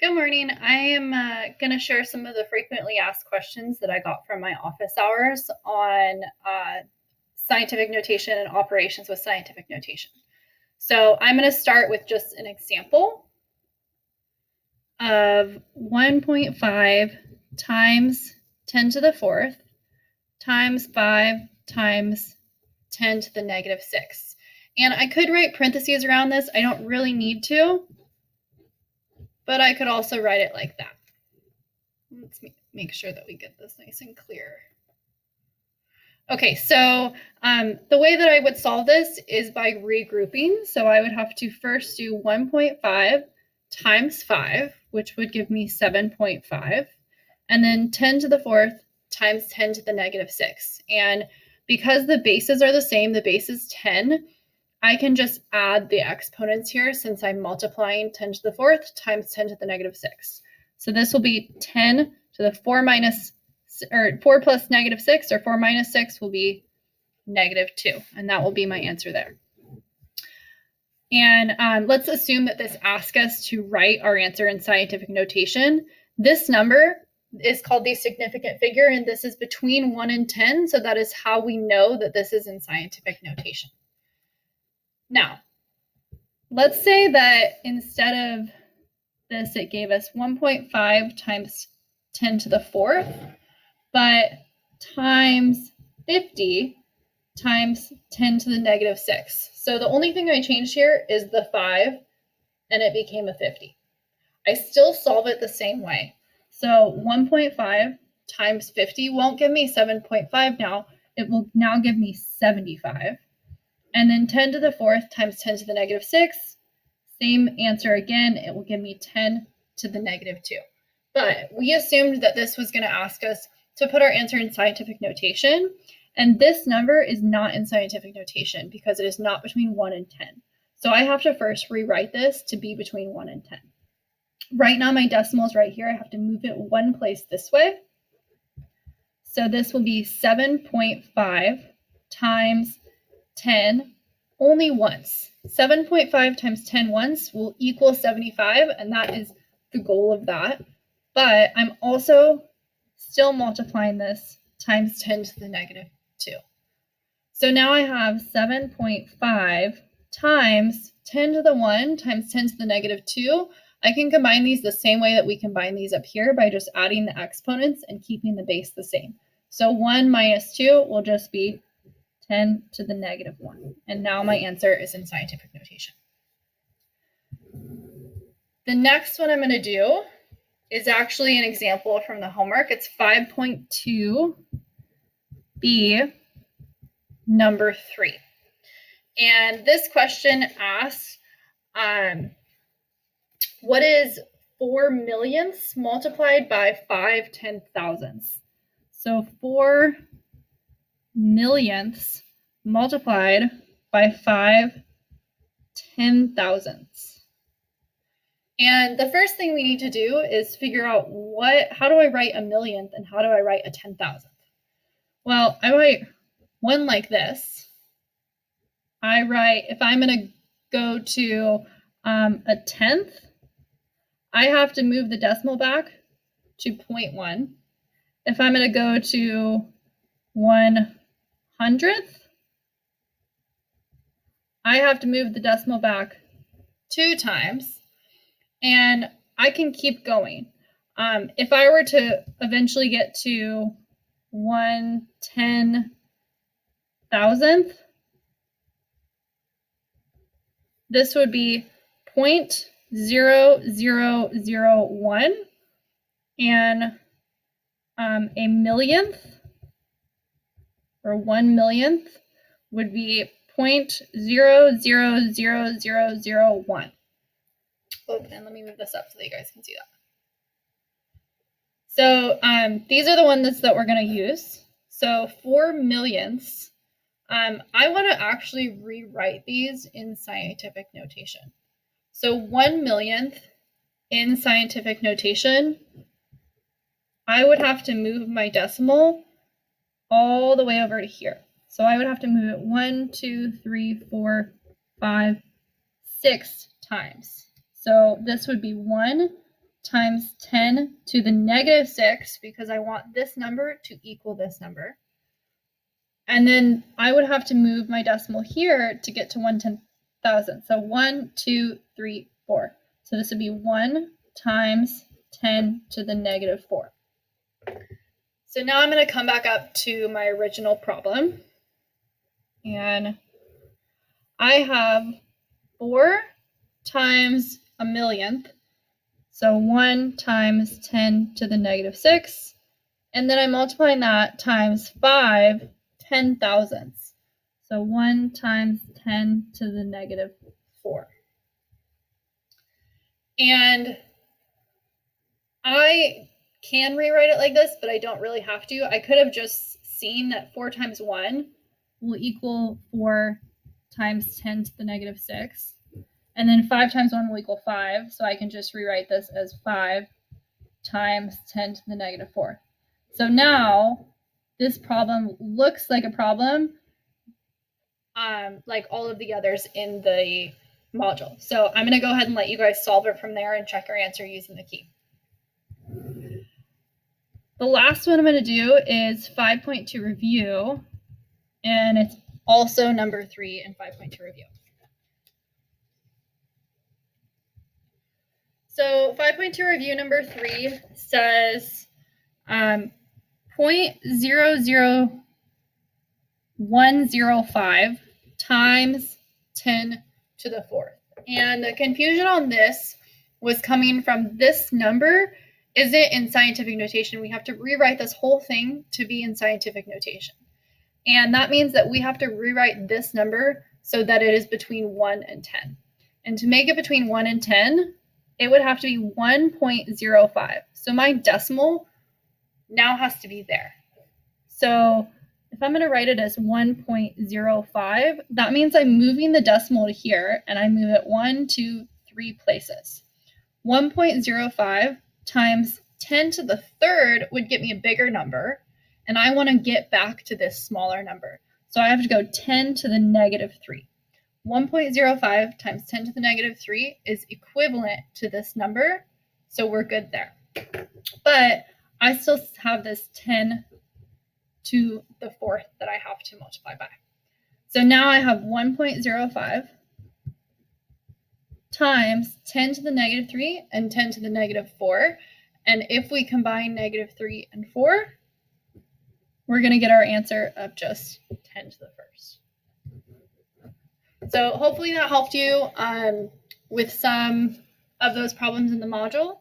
Good morning. I am going to share some of the frequently asked questions that I got from my office hours on scientific notation and operations with scientific notation. So I'm going to start with just an example of 1.5 times 10 to the fourth times 5 times 10 to the negative 6. And I could write parentheses around this. I don't really need to, but I could also write it like that. Let's make sure that we get this nice and clear. Okay, so the way that I would solve this is by regrouping. So I would have to first do 1.5 times 5, which would give me 7.5, and then 10 to the fourth times 10 to the negative 6. And because the bases are the same, the base is 10, I can just add the exponents here since I'm multiplying 10 to the fourth times 10 to the negative 6. So this will be 10 to the 4 plus negative 6, or 4 minus 6 will be negative 2, and that will be my answer there. And let's assume that this asks us to write our answer in scientific notation. This number is called the significant figure, and this is between 1 and 10, so that is how we know that this is in scientific notation. Now, let's say that instead of this, it gave us 1.5 times 10 to the fourth, but times 50 times 10 to the negative 6. So the only thing I changed here is the 5, and it became a 50. I still solve it the same way. So 1.5 times 50 won't give me 7.5 now. It will now give me 75. And then 10 to the fourth times 10 to the negative 6, same answer again. It will give me 10 to the negative 2. But we assumed that this was going to ask us to put our answer in scientific notation. And this number is not in scientific notation because it is not between 1 and 10. So I have to first rewrite this to be between 1 and 10. Right now my decimal is right here. I have to move it one place this way. So this will be 7.5 times 10 only once. 7.5 times 10 once will equal 75, and that is the goal of that. But I'm also still multiplying this times 10 to the negative 2. So now I have 7.5 times 10 to the 1 times 10 to the negative 2. I can combine these the same way that we combine these up here by just adding the exponents and keeping the base the same. So 1 minus 2 will just be 10 to the negative 1. And now my answer is in scientific notation. The next one I'm going to do is actually an example from the homework. It's 5.2b, number 3. And this question asks, what is 4 millionths multiplied by 5 10,000ths? So 4 millionths multiplied by 5 10,000ths. And the first thing we need to do is figure out how do I write a millionth and how do I write a 10,000th? Well, I write one like this. If I'm going to go to a tenth, I have to move the decimal back to 0.1. If I'm going to go to 100th, I have to move the decimal back 2 times, and I can keep going. If I were to eventually get to 1/10,000th, this would be 0.0001, and a millionth, or 1 millionth, would be 0.000001. Oh, and let me move this up so that you guys can see that. So these are the ones that we're going to use. So 4 millionths, I want to actually rewrite these in scientific notation. So 1 millionth in scientific notation, I would have to move my decimal all the way over to here. So I would have to move it 1, 2, 3, 4, 5, 6 times. So this would be 1 times 10 to the negative 6 because I want this number to equal this number. And then I would have to move my decimal here to get to 1/10,000. So 1, 2, 3, 4. So this would be 1 times 10 to the negative 4. So now I'm going to come back up to my original problem. And I have 4 times a millionth. So 1 times 10 to the negative 6. And then I'm multiplying that times 5 10,000ths. So 1 times 10 to the negative 4. And I can rewrite it like this, but I don't really have to. I could have just seen that 4 times 1 will equal 4 times 10 to the negative 6. And then 5 times 1 will equal 5. So I can just rewrite this as 5 times 10 to the negative 4. So now this problem looks like a problem like all of the others in the module. So I'm going to go ahead and let you guys solve it from there and check your answer using the key. The last one I'm going to do is 5.2 review, and it's also number 3 in 5.2 review. So 5.2 review number 3 says 0.00105 times 10 to the 4th. And the confusion on this was coming from this number isn't in scientific notation. We have to rewrite this whole thing to be in scientific notation. And that means that we have to rewrite this number so that it is between 1 and 10. And to make it between 1 and 10, it would have to be 1.05. So my decimal now has to be there. So if I'm going to write it as 1.05, that means I'm moving the decimal to here, and I move it 1, 2, 3 places. 1.05 times 10 to the 3rd would get me a bigger number, and I want to get back to this smaller number. So I have to go 10 to the negative 3. 1.05 times 10 to the negative 3 is equivalent to this number, so we're good there. But I still have this 10 to the 4th that I have to multiply by. So now I have 1.05 times 10 to the negative 3 and 10 to the negative 4. And if we combine negative 3 and 4, we're going to get our answer of just 10 to the 1st. So hopefully that helped you with some of those problems in the module.